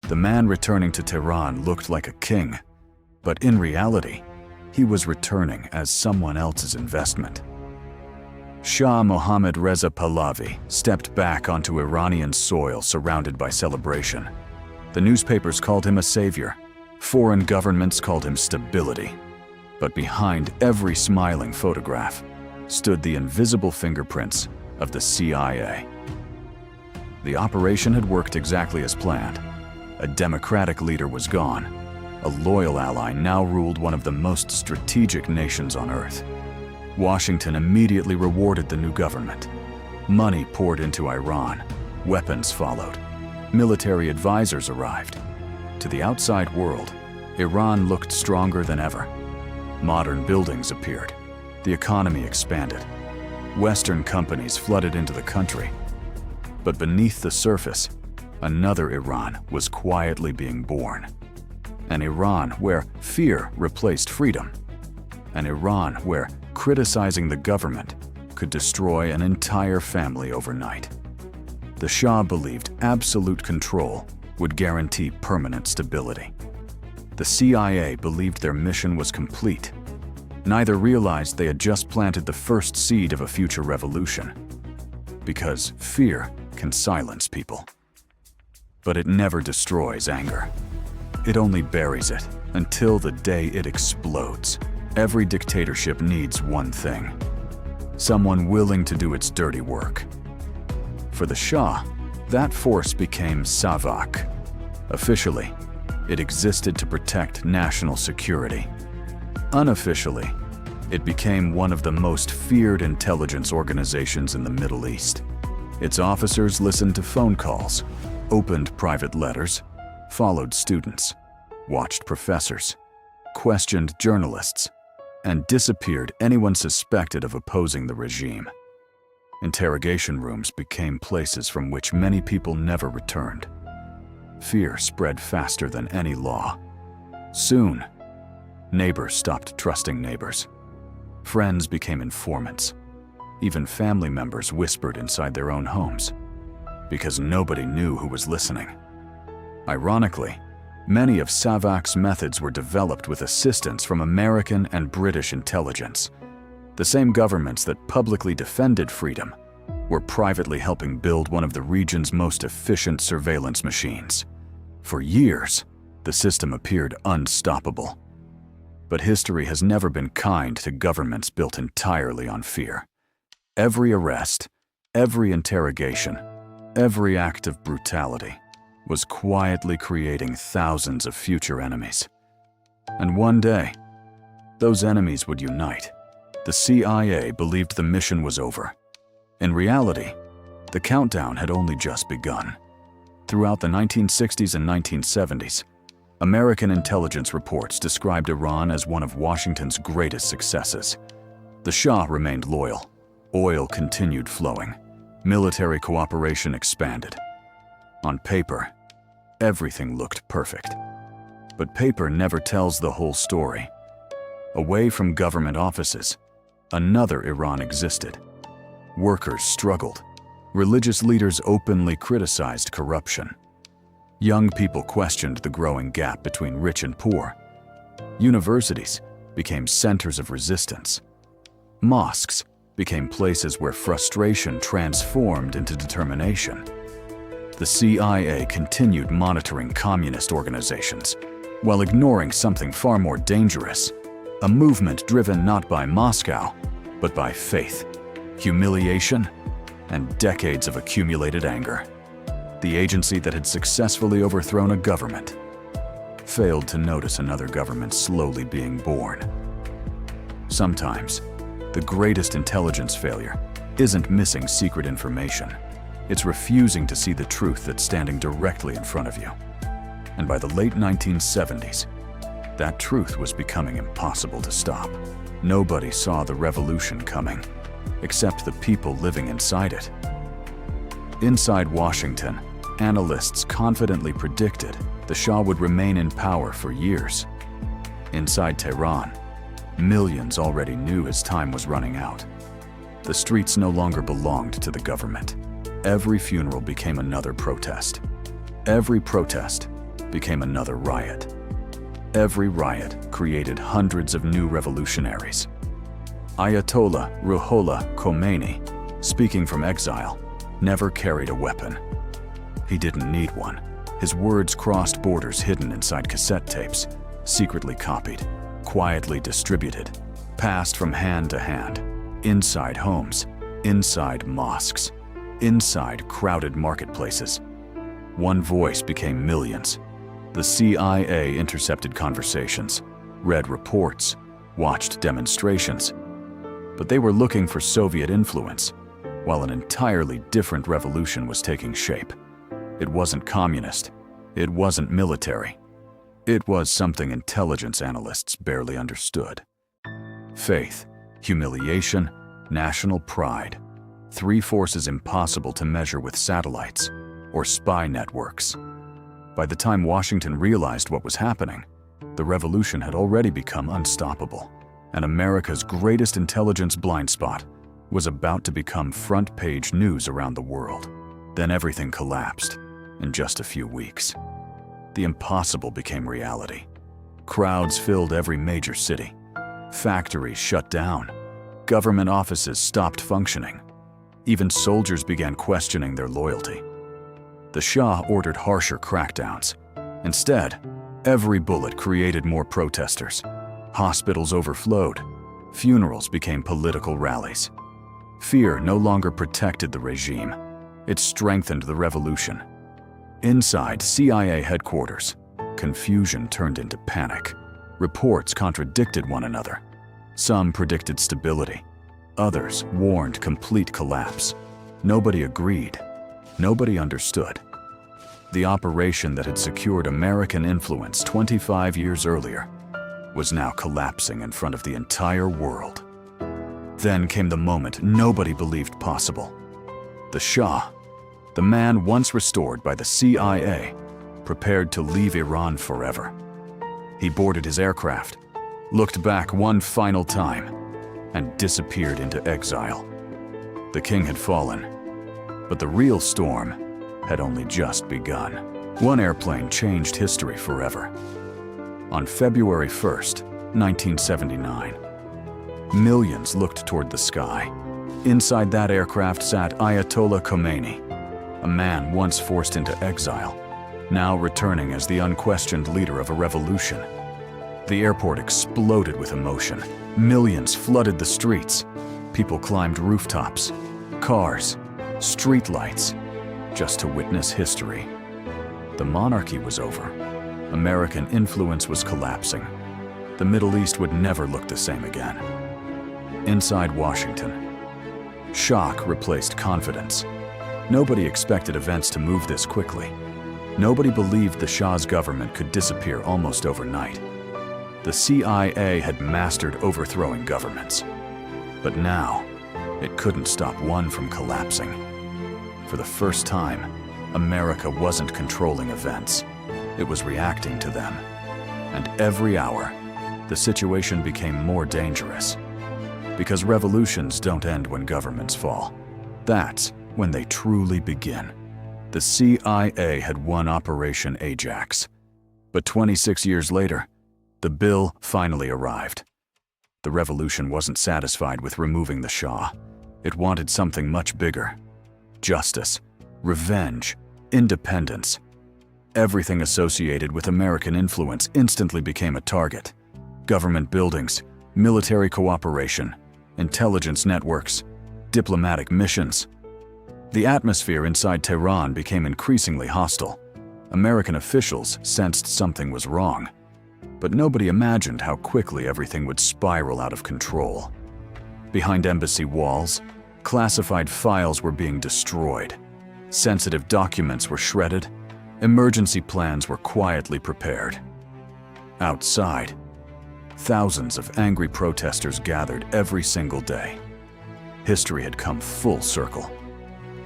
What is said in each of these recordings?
The man returning to Tehran looked like a king, but in reality, he was returning as someone else's investment. Shah Mohammad Reza Pahlavi stepped back onto Iranian soil surrounded by celebration. The newspapers called him a savior. Foreign governments called him stability. But behind every smiling photograph stood the invisible fingerprints of the CIA. The operation had worked exactly as planned. A democratic leader was gone. A loyal ally now ruled one of the most strategic nations on Earth. Washington immediately rewarded the new government. Money poured into Iran. Weapons followed. Military advisors arrived. To the outside world, Iran looked stronger than ever. Modern buildings appeared. The economy expanded. Western companies flooded into the country. But beneath the surface, another Iran was quietly being born. An Iran where fear replaced freedom. An Iran where criticizing the government could destroy an entire family overnight. The Shah believed absolute control would guarantee permanent stability. The CIA believed their mission was complete. Neither realized they had just planted the first seed of a future revolution. Because fear can silence people. But it never destroys anger. It only buries it until the day it explodes. Every dictatorship needs one thing: someone willing to do its dirty work. For the Shah, that force became SAVAK. Officially, it existed to protect national security. Unofficially, it became one of the most feared intelligence organizations in the Middle East. Its officers listened to phone calls, opened private letters, followed students, watched professors, questioned journalists, and disappeared anyone suspected of opposing the regime. Interrogation rooms became places from which many people never returned. Fear spread faster than any law. Soon, neighbors stopped trusting neighbors. Friends became informants. Even family members whispered inside their own homes, because nobody knew who was listening. Ironically, many of SAVAK's methods were developed with assistance from American and British intelligence. The same governments that publicly defended freedom were privately helping build one of the region's most efficient surveillance machines. For years, the system appeared unstoppable. But history has never been kind to governments built entirely on fear. Every arrest, every interrogation, every act of brutality was quietly creating thousands of future enemies. And one day, those enemies would unite. The CIA believed the mission was over. In reality, the countdown had only just begun. Throughout the 1960s and 1970s, American intelligence reports described Iran as one of Washington's greatest successes. The Shah remained loyal. Oil continued flowing. Military cooperation expanded. On paper, everything looked perfect. But paper never tells the whole story. Away from government offices, another Iran existed. Workers struggled. Religious leaders openly criticized corruption. Young people questioned the growing gap between rich and poor. Universities became centers of resistance. Mosques became places where frustration transformed into determination. The CIA continued monitoring communist organizations, while ignoring something far more dangerous: a movement driven not by Moscow, but by faith, humiliation, and decades of accumulated anger. The agency that had successfully overthrown a government failed to notice another government slowly being born. Sometimes, the greatest intelligence failure isn't missing secret information. It's refusing to see the truth that's standing directly in front of you. And by the late 1970s, that truth was becoming impossible to stop. Nobody saw the revolution coming, except the people living inside it. Inside Washington, analysts confidently predicted the Shah would remain in power for years. Inside Tehran, millions already knew his time was running out. The streets no longer belonged to the government. Every funeral became another protest. Every protest became another riot. Every riot created hundreds of new revolutionaries. Ayatollah Ruhollah Khomeini, speaking from exile, never carried a weapon. He didn't need one. His words crossed borders hidden inside cassette tapes, secretly copied, quietly distributed, passed from hand to hand, inside homes, inside mosques, inside crowded marketplaces. One voice became millions. The CIA intercepted conversations, read reports, watched demonstrations. But they were looking for Soviet influence, while an entirely different revolution was taking shape. It wasn't communist. It wasn't military. It was something intelligence analysts barely understood. Faith, humiliation, national pride. Three forces impossible to measure with satellites or spy networks. By the time Washington realized what was happening, the revolution had already become unstoppable, and America's greatest intelligence blind spot was about to become front-page news around the world. Then everything collapsed in just a few weeks. The impossible became reality. Crowds filled every major city. Factories shut down. Government offices stopped functioning. Even soldiers began questioning their loyalty. The Shah ordered harsher crackdowns. Instead, every bullet created more protesters. Hospitals overflowed. Funerals became political rallies. Fear no longer protected the regime. It strengthened the revolution. Inside CIA headquarters, confusion turned into panic. Reports contradicted one another. Some predicted stability. Others warned complete collapse. Nobody agreed. Nobody understood. The operation that had secured American influence 25 years earlier was now collapsing in front of the entire world. Then came the moment nobody believed possible. The Shah, the man once restored by the CIA, prepared to leave Iran forever. He boarded his aircraft, looked back one final time, and disappeared into exile. The king had fallen, but the real storm had only just begun. One airplane changed history forever. On February 1st, 1979, millions looked toward the sky. Inside that aircraft sat Ayatollah Khomeini, a man once forced into exile, now returning as the unquestioned leader of a revolution. The airport exploded with emotion. Millions flooded the streets. People climbed rooftops, cars, streetlights, just to witness history. The monarchy was over. American influence was collapsing. The Middle East would never look the same again. Inside Washington, shock replaced confidence. Nobody expected events to move this quickly. Nobody believed the Shah's government could disappear almost overnight. The CIA had mastered overthrowing governments. But now, it couldn't stop one from collapsing. For the first time, America wasn't controlling events. It was reacting to them. And every hour, the situation became more dangerous. Because revolutions don't end when governments fall. That's when they truly begin. The CIA had won Operation Ajax. But 26 years later, the bill finally arrived. The revolution wasn't satisfied with removing the Shah. It wanted something much bigger. Justice, revenge, independence. Everything associated with American influence instantly became a target. Government buildings, military cooperation, intelligence networks, diplomatic missions. The atmosphere inside Tehran became increasingly hostile. American officials sensed something was wrong. But nobody imagined how quickly everything would spiral out of control. Behind embassy walls, classified files were being destroyed. Sensitive documents were shredded. Emergency plans were quietly prepared. Outside, thousands of angry protesters gathered every single day. History had come full circle.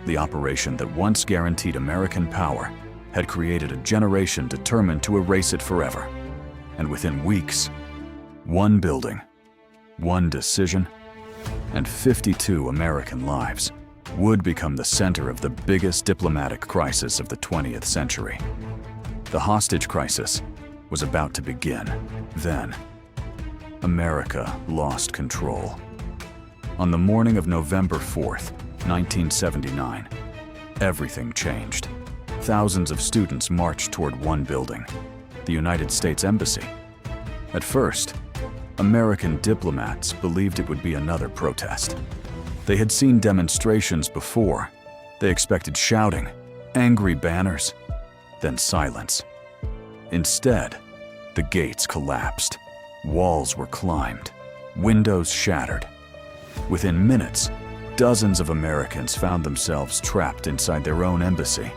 The operation that once guaranteed American power had created a generation determined to erase it forever. And within weeks, one building, one decision, and 52 American lives would become the center of the biggest diplomatic crisis of the 20th century. The hostage crisis was about to begin. Then, America lost control. On the morning of November 4th, 1979, everything changed. Thousands of students marched toward one building, the United States Embassy. At first, American diplomats believed it would be another protest. They had seen demonstrations before. They expected shouting, angry banners, then silence. Instead, the gates collapsed. Walls were climbed, windows shattered. Within minutes, dozens of Americans found themselves trapped inside their own embassy.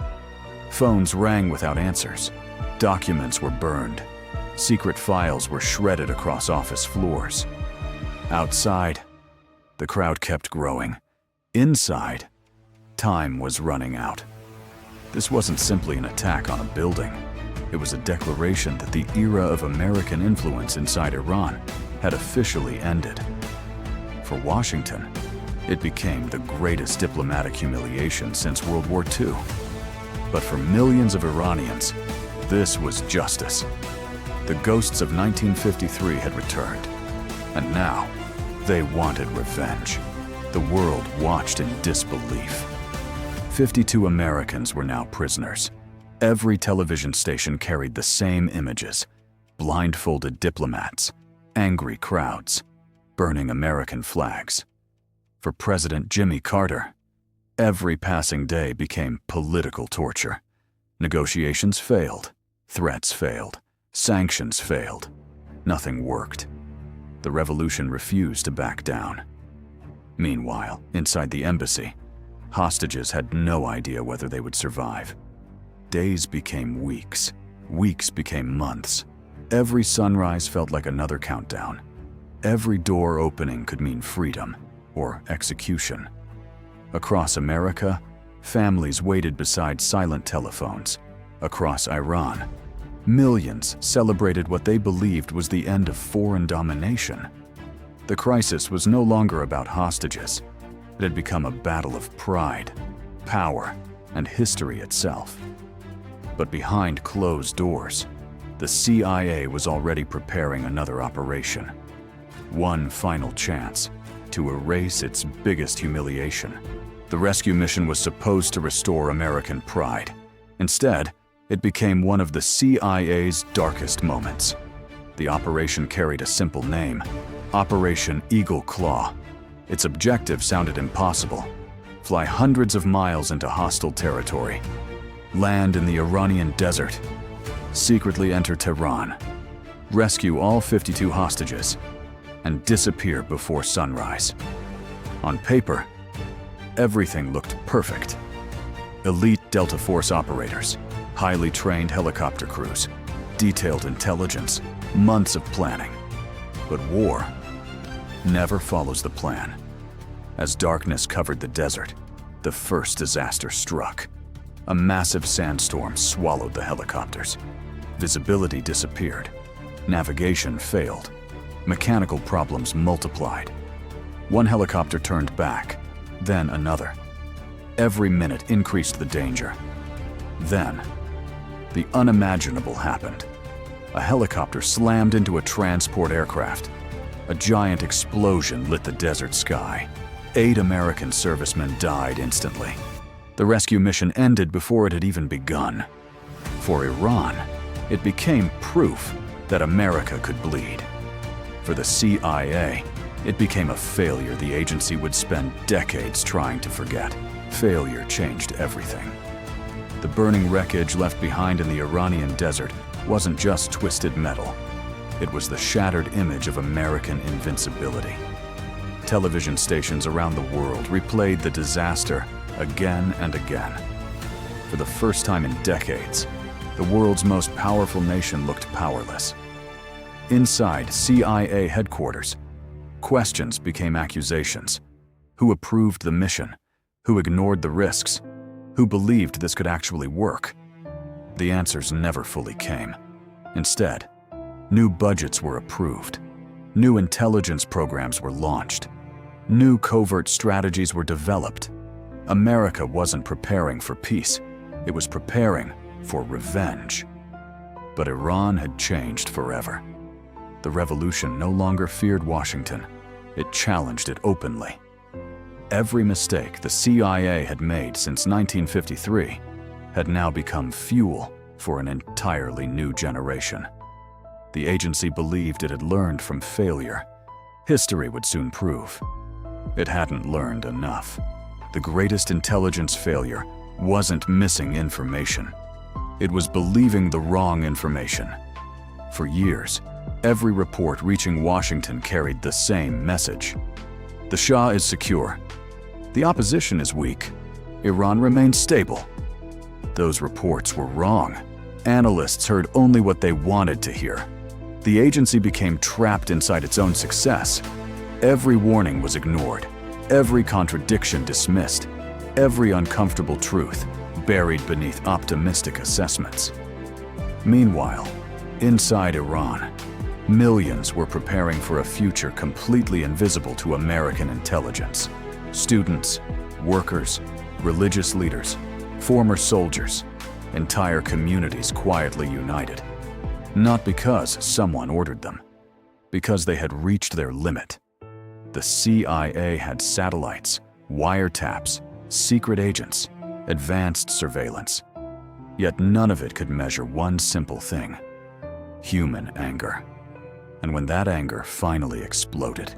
Phones rang without answers. Documents were burned. Secret files were shredded across office floors. Outside, the crowd kept growing. Inside, time was running out. This wasn't simply an attack on a building. It was a declaration that the era of American influence inside Iran had officially ended. For Washington, it became the greatest diplomatic humiliation since World War II. But for millions of Iranians, this was justice. The ghosts of 1953 had returned, and now they wanted revenge. The world watched in disbelief. 52 Americans were now prisoners. Every television station carried the same images: blindfolded diplomats, angry crowds, burning American flags. For President Jimmy Carter, every passing day became political torture. Negotiations failed, threats failed, sanctions failed. Nothing worked. The revolution refused to back down. Meanwhile, inside the embassy, hostages had no idea whether they would survive. Days became weeks. Weeks became months. Every sunrise felt like another countdown. Every door opening could mean freedom or execution. Across America, families waited beside silent telephones. Across Iran, millions celebrated what they believed was the end of foreign domination. The crisis was no longer about hostages. It had become a battle of pride, power, and history itself. But behind closed doors, the CIA was already preparing another operation. One final chance to erase its biggest humiliation. The rescue mission was supposed to restore American pride. Instead, it became one of the CIA's darkest moments. The operation carried a simple name: Operation Eagle Claw. Its objective sounded impossible: fly hundreds of miles into hostile territory, land in the Iranian desert, secretly enter Tehran, rescue all 52 hostages, and disappear before sunrise. On paper, everything looked perfect. Elite Delta Force operators, highly trained helicopter crews, detailed intelligence, months of planning. But war never follows the plan. As darkness covered the desert, the first disaster struck. A massive sandstorm swallowed the helicopters. Visibility disappeared. Navigation failed. Mechanical problems multiplied. One helicopter turned back, then another. Every minute increased the danger. Then, the unimaginable happened. A helicopter slammed into a transport aircraft. A giant explosion lit the desert sky. 8 American servicemen died instantly. The rescue mission ended before it had even begun. For Iran, it became proof that America could bleed. For the CIA, it became a failure the agency would spend decades trying to forget. Failure changed everything. The burning wreckage left behind in the Iranian desert wasn't just twisted metal. It was the shattered image of American invincibility. Television stations around the world replayed the disaster again and again. For the first time in decades, the world's most powerful nation looked powerless. Inside CIA headquarters, questions became accusations. Who approved the mission? Who ignored the risks? Who believed this could actually work? The answers never fully came. Instead, new budgets were approved. New intelligence programs were launched. New covert strategies were developed. America wasn't preparing for peace. It was preparing for revenge. But Iran had changed forever. The revolution no longer feared Washington. It challenged it openly. Every mistake the CIA had made since 1953 had now become fuel for an entirely new generation. The agency believed it had learned from failure. History would soon prove. It hadn't learned enough. The greatest intelligence failure wasn't missing information. It was believing the wrong information. For years, every report reaching Washington carried the same message. The Shah is secure. The opposition is weak. Iran remains stable. Those reports were wrong. Analysts heard only what they wanted to hear. The agency became trapped inside its own success. Every warning was ignored, every contradiction dismissed, every uncomfortable truth buried beneath optimistic assessments. Meanwhile, inside Iran, millions were preparing for a future completely invisible to American intelligence. Students, workers, religious leaders, former soldiers, entire communities quietly united. Not because someone ordered them, because they had reached their limit. The CIA had satellites, wiretaps, secret agents, advanced surveillance. Yet none of it could measure one simple thing: human anger. And when that anger finally exploded,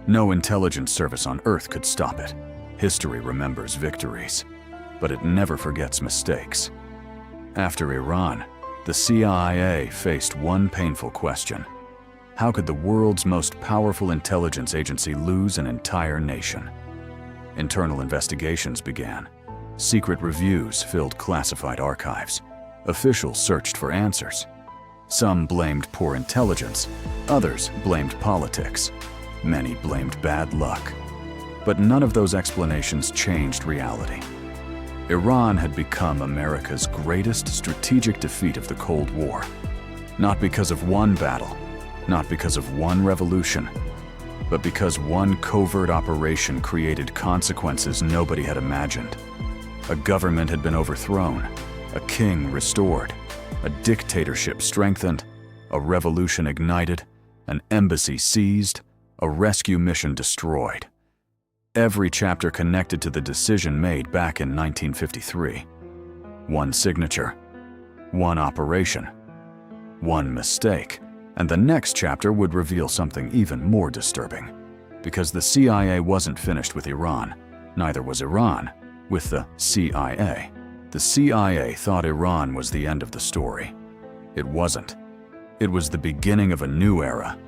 no intelligence service on Earth could stop it. History remembers victories, but it never forgets mistakes. After Iran, the CIA faced one painful question: how could the world's most powerful intelligence agency lose an entire nation? Internal investigations began. Secret reviews filled classified archives. Officials searched for answers. Some blamed poor intelligence, others blamed politics. Many blamed bad luck. But none of those explanations changed reality. Iran had become America's greatest strategic defeat of the Cold War. Not because of one battle, not because of one revolution, but because one covert operation created consequences nobody had imagined. A government had been overthrown, a king restored, a dictatorship strengthened, a revolution ignited, an embassy seized, a rescue mission destroyed. Every chapter connected to the decision made back in 1953. One signature, one operation, one mistake, and the next chapter would reveal something even more disturbing. Because the CIA wasn't finished with Iran, neither was Iran with the CIA. The CIA thought Iran was the end of the story. It wasn't. It was the beginning of a new era.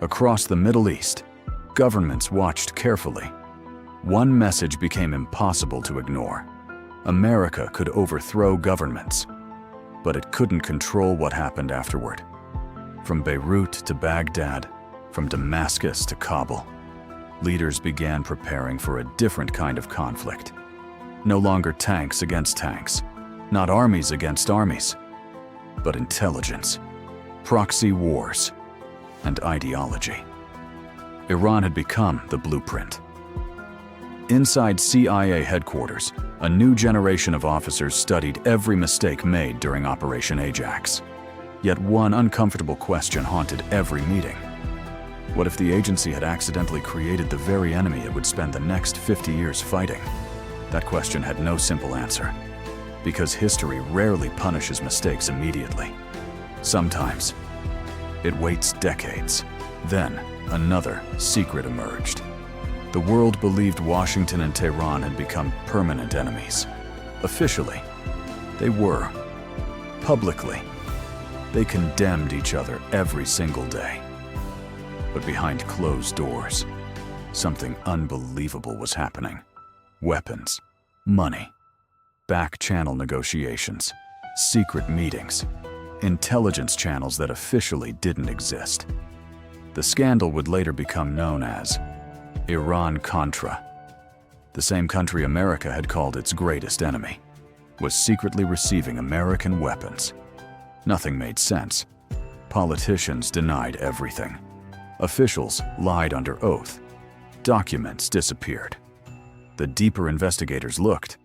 Across the Middle East, governments watched carefully. One message became impossible to ignore. America could overthrow governments, but it couldn't control what happened afterward. From Beirut to Baghdad, from Damascus to Kabul, leaders began preparing for a different kind of conflict. No longer tanks against tanks, not armies against armies, but intelligence, proxy wars, and ideology. Iran had become the blueprint. Inside CIA headquarters, a new generation of officers studied every mistake made during Operation Ajax. Yet one uncomfortable question haunted every meeting. What if the agency had accidentally created the very enemy it would spend the next 50 years fighting? That question had no simple answer, because history rarely punishes mistakes immediately. Sometimes, it waits decades. Then, another secret emerged. The world believed Washington and Tehran had become permanent enemies. Officially, they were. Publicly, they condemned each other every single day. But behind closed doors, something unbelievable was happening. Weapons, money, back-channel negotiations, secret meetings, intelligence channels that officially didn't exist. The scandal would later become known as Iran-Contra. The same country America had called its greatest enemy was secretly receiving American weapons. Nothing made sense. Politicians denied everything. Officials lied under oath. Documents disappeared. The deeper investigators looked,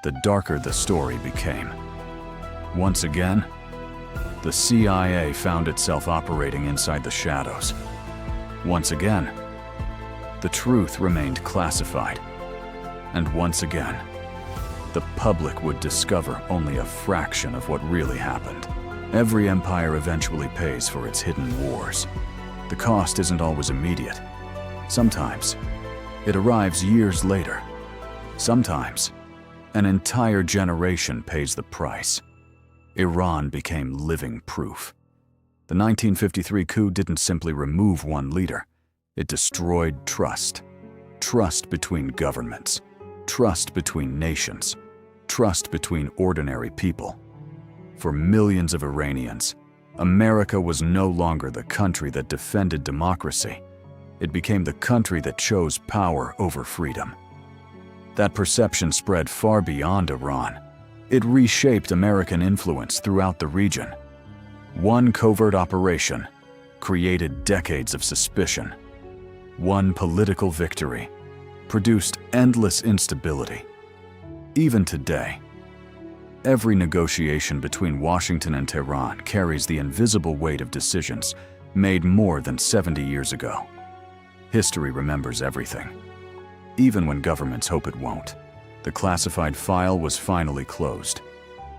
the darker the story became. Once again, the CIA found itself operating inside the shadows. Once again, the truth remained classified. And once again, the public would discover only a fraction of what really happened. Every empire eventually pays for its hidden wars. The cost isn't always immediate. Sometimes, it arrives years later. Sometimes, an entire generation pays the price. Iran became living proof. The 1953 coup didn't simply remove one leader. It destroyed trust. Trust between governments. Trust between nations. Trust between ordinary people. For millions of Iranians, America was no longer the country that defended democracy. It became the country that chose power over freedom. That perception spread far beyond Iran. It reshaped American influence throughout the region. One covert operation created decades of suspicion. One political victory produced endless instability. Even today, every negotiation between Washington and Tehran carries the invisible weight of decisions made more than 70 years ago. History remembers everything, even when governments hope it won't. The classified file was finally closed,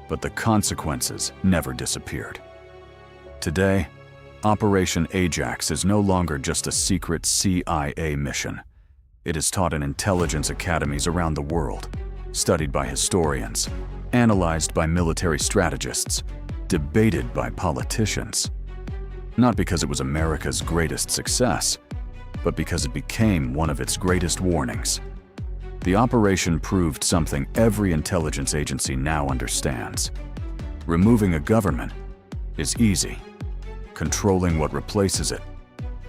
but the consequences never disappeared. Today, Operation Ajax is no longer just a secret CIA mission. It is taught in intelligence academies around the world, studied by historians, analyzed by military strategists, debated by politicians. Not because it was America's greatest success, but because it became one of its greatest warnings. The operation proved something every intelligence agency now understands. Removing a government is easy. Controlling what replaces it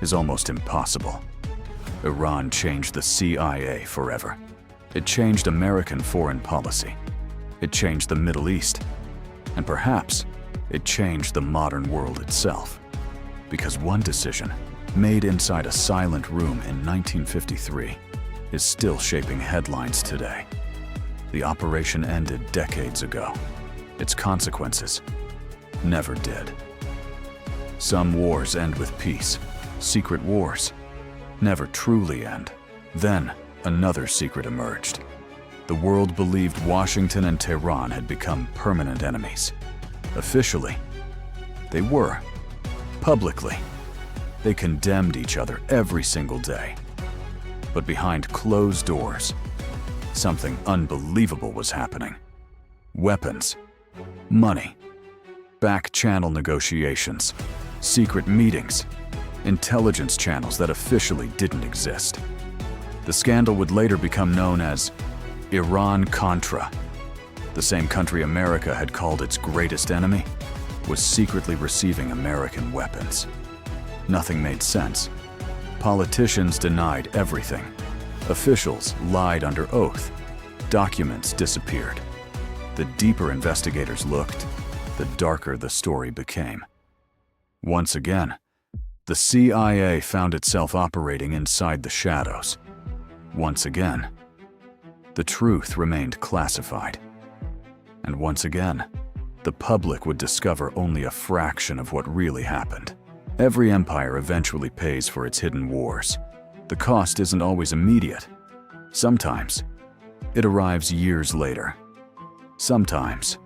is almost impossible. Iran changed the CIA forever. It changed American foreign policy. It changed the Middle East. And perhaps it changed the modern world itself. Because one decision, made inside a silent room in 1953, is still shaping headlines today. The operation ended decades ago. Its consequences never did. Some wars end with peace. Secret wars never truly end. Then, another secret emerged. The world believed Washington and Tehran had become permanent enemies. Officially, they were. Publicly, they condemned each other every single day. But behind closed doors, something unbelievable was happening. Weapons, money, back-channel negotiations, secret meetings, intelligence channels that officially didn't exist. The scandal would later become known as Iran-Contra. The same country America had called its greatest enemy was secretly receiving American weapons. Nothing made sense. Politicians denied everything. Officials lied under oath. Documents disappeared. The deeper investigators looked, the darker the story became. Once again, the CIA found itself operating inside the shadows. Once again, the truth remained classified. And once again, the public would discover only a fraction of what really happened. Every empire eventually pays for its hidden wars. The cost isn't always immediate. Sometimes, it arrives years later. Sometimes,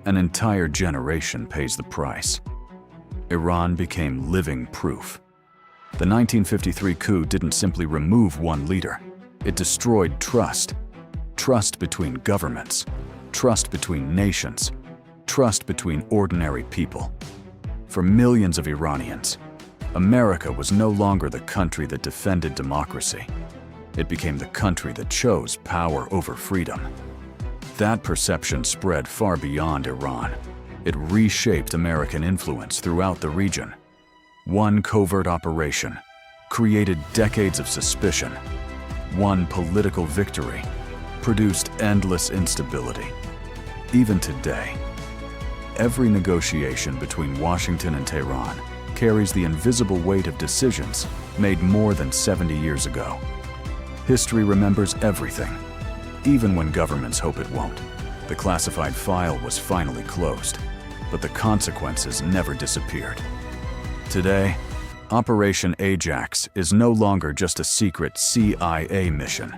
an entire generation pays the price. Iran became living proof. The 1953 coup didn't simply remove one leader. It destroyed trust. Trust between governments. Trust between nations. Trust between ordinary people. For millions of Iranians, America was no longer the country that defended democracy. It became the country that chose power over freedom. That perception spread far beyond Iran. It reshaped American influence throughout the region. One covert operation created decades of suspicion. One political victory produced endless instability. Even today, every negotiation between Washington and Tehran carries the invisible weight of decisions made more than 70 years ago. History remembers everything, even when governments hope it won't. The classified file was finally closed, but the consequences never disappeared. Today, Operation Ajax is no longer just a secret CIA mission.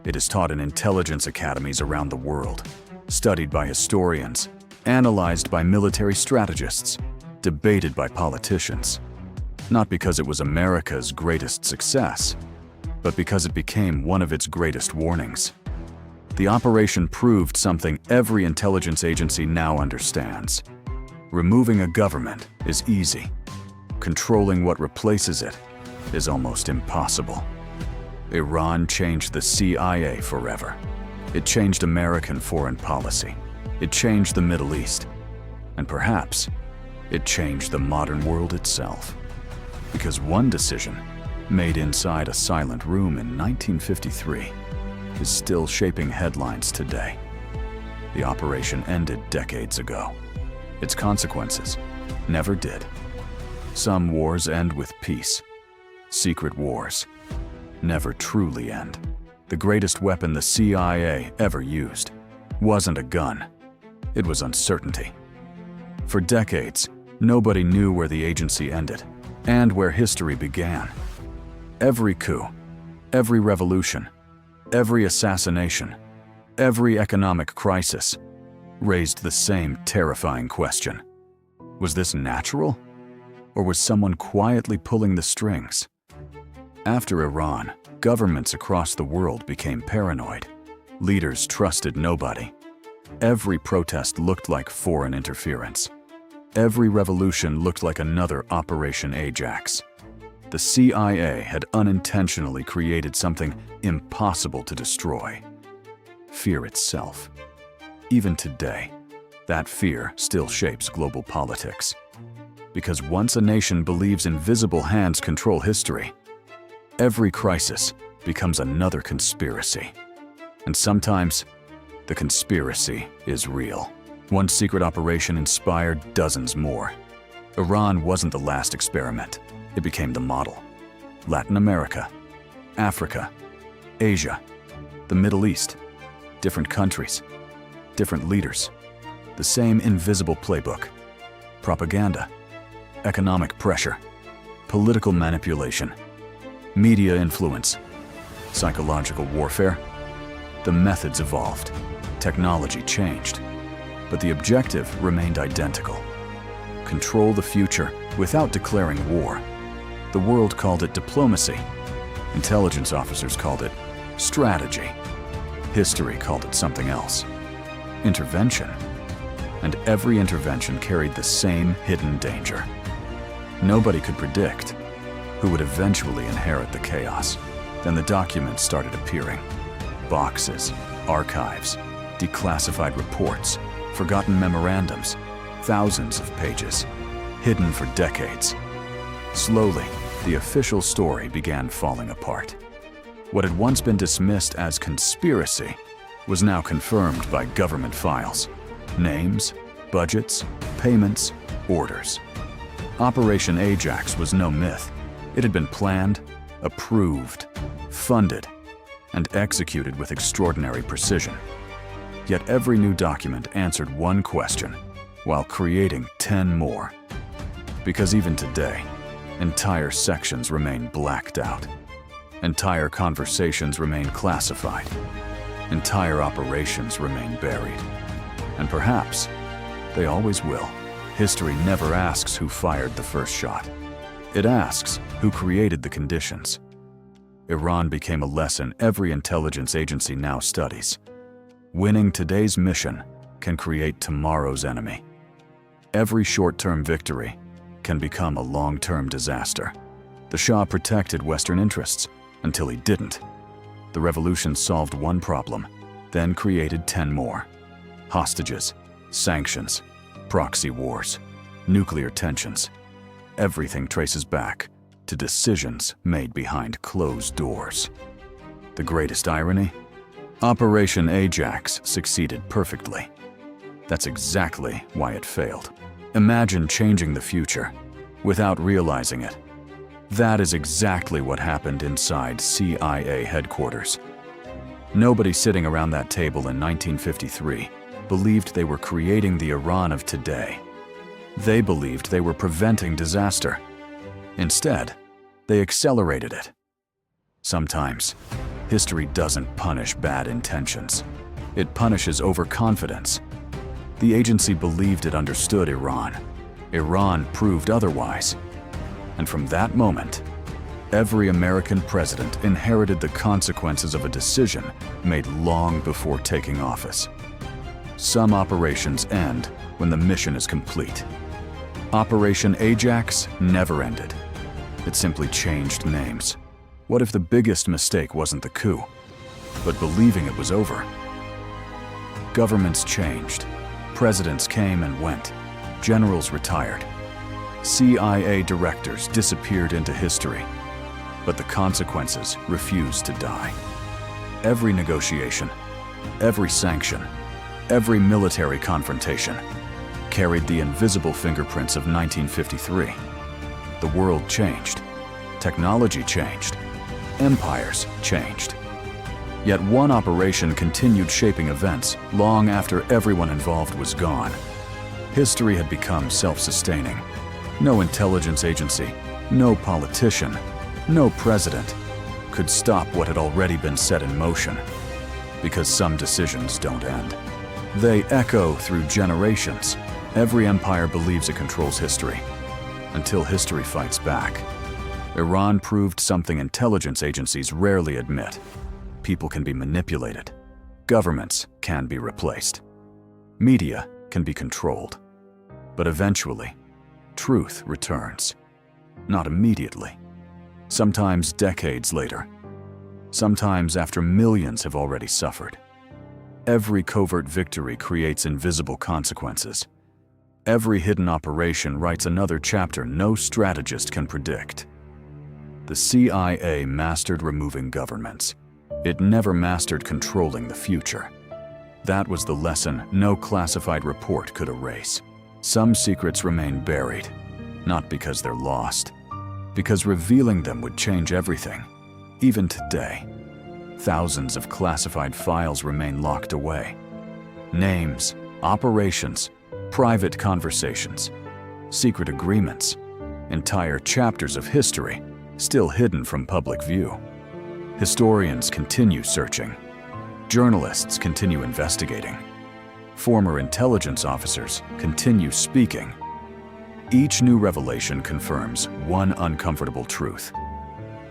It is taught in intelligence academies around the world, studied by historians, analyzed by military strategists, debated by politicians. Not because it was America's greatest success, but because it became one of its greatest warnings. The operation proved something every intelligence agency now understands. Removing a government is easy. Controlling what replaces it is almost impossible. Iran changed the CIA forever. It changed American foreign policy. It changed the Middle East. And perhaps, it changed the modern world itself. Because one decision, made inside a silent room in 1953, is still shaping headlines today. The operation ended decades ago. Its consequences never did. Some wars end with peace. Secret wars never truly end. The greatest weapon the CIA ever used wasn't a gun. It was uncertainty. For decades, nobody knew where the agency ended and where history began. Every coup, every revolution, every assassination, every economic crisis raised the same terrifying question. Was this natural? Or was someone quietly pulling the strings? After Iran, governments across the world became paranoid. Leaders trusted nobody. Every protest looked like foreign interference. Every revolution looked like another Operation Ajax. The CIA had unintentionally created something impossible to destroy: fear itself. Even today, that fear still shapes global politics. Because once a nation believes invisible hands control history, every crisis becomes another conspiracy. And sometimes, the conspiracy is real. One secret operation inspired dozens more. Iran wasn't the last experiment. It became the model. Latin America, Africa, Asia, the Middle East, different countries, different leaders, the same invisible playbook: propaganda, economic pressure, political manipulation, media influence, psychological warfare. The methods evolved, technology changed, but the objective remained identical: control the future without declaring war. The world called it diplomacy. Intelligence officers called it strategy. History called it something else: intervention. And every intervention carried the same hidden danger. Nobody could predict who would eventually inherit the chaos. Then the documents started appearing: boxes, archives, declassified reports, forgotten memorandums, thousands of pages, hidden for decades. Slowly, the official story began falling apart. What had once been dismissed as conspiracy was now confirmed by government files: names, budgets, payments, orders. Operation Ajax was no myth. It had been planned, approved, funded, and executed with extraordinary precision. Yet every new document answered one question, while creating 10 more. Because even today, entire sections remain blacked out. Entire conversations remain classified. Entire operations remain buried. And perhaps they always will. History never asks who fired the first shot. It asks who created the conditions. Iran became a lesson every intelligence agency now studies. Winning today's mission can create tomorrow's enemy. Every short-term victory can become a long-term disaster. The Shah protected Western interests until he didn't. The revolution solved one problem, then created 10 more. Hostages, sanctions, proxy wars, nuclear tensions. Everything traces back to decisions made behind closed doors. The greatest irony? Operation Ajax succeeded perfectly. That's exactly why it failed. Imagine changing the future without realizing it. That is exactly what happened inside CIA headquarters. Nobody sitting around that table in 1953 believed they were creating the Iran of today. They believed they were preventing disaster. Instead, they accelerated it. Sometimes, history doesn't punish bad intentions. It punishes overconfidence. The agency believed it understood Iran. Iran proved otherwise. And from that moment, every American president inherited the consequences of a decision made long before taking office. Some operations end when the mission is complete. Operation Ajax never ended. It simply changed names. What if the biggest mistake wasn't the coup, but believing it was over? Governments changed. Presidents came and went. Generals retired. CIA directors disappeared into history. But the consequences refused to die. Every negotiation, every sanction, every military confrontation carried the invisible fingerprints of 1953. The world changed. Technology changed. Empires changed. Yet one operation continued shaping events long after everyone involved was gone. History had become self-sustaining. No intelligence agency, no politician, no president could stop what had already been set in motion. Because some decisions don't end. They echo through generations. Every empire believes it controls history, until history fights back. Iran proved something intelligence agencies rarely admit. People can be manipulated. Governments can be replaced. Media can be controlled. But eventually, truth returns. Not immediately. Sometimes decades later. Sometimes after millions have already suffered. Every covert victory creates invisible consequences. Every hidden operation writes another chapter no strategist can predict. The CIA mastered removing governments. It never mastered controlling the future. That was the lesson no classified report could erase. Some secrets remain buried, not because they're lost, because revealing them would change everything. Even today, thousands of classified files remain locked away. Names, operations, private conversations, secret agreements, entire chapters of history still hidden from public view. Historians continue searching. Journalists continue investigating. Former intelligence officers continue speaking. Each new revelation confirms one uncomfortable truth.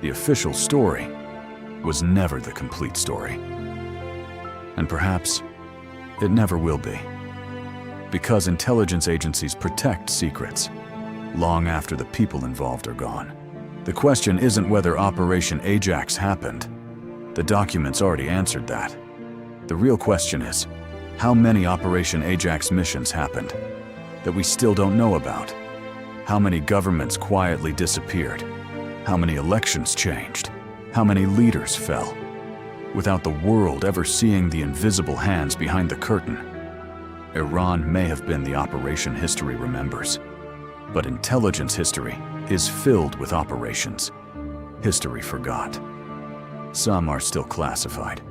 The official story was never the complete story. And perhaps it never will be. Because intelligence agencies protect secrets long after the people involved are gone. The question isn't whether Operation Ajax happened. The documents already answered that. The real question is, how many Operation Ajax missions happened that we still don't know about? How many governments quietly disappeared? How many elections changed? How many leaders fell? Without the world ever seeing the invisible hands behind the curtain, Iran may have been the operation history remembers. But intelligence history is filled with operations history forgot. Some are still classified.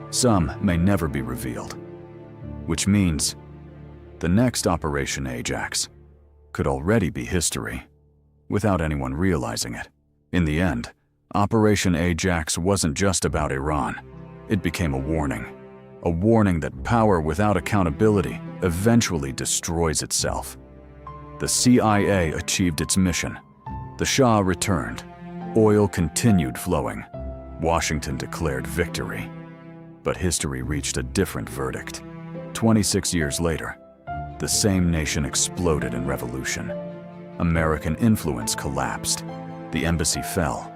Some may never be revealed. Which means the next Operation Ajax could already be history without anyone realizing it. In the end, Operation Ajax wasn't just about Iran. It became a warning that power without accountability eventually destroys itself. The CIA achieved its mission. The Shah returned. Oil continued flowing. Washington declared victory. But history reached a different verdict. 26 years later, the same nation exploded in revolution. American influence collapsed. The embassy fell.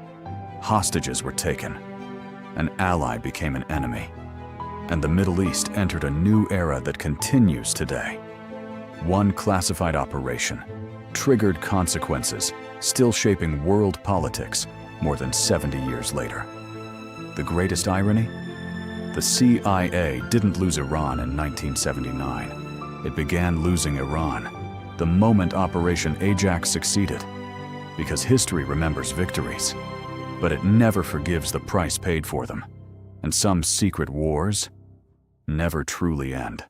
Hostages were taken. An ally became an enemy. And the Middle East entered a new era that continues today. One classified operation triggered consequences still shaping world politics more than 70 years later. The greatest irony? The CIA didn't lose Iran in 1979. It began losing Iran the moment Operation Ajax succeeded, because history remembers victories, but it never forgives the price paid for them, and some secret wars never truly end.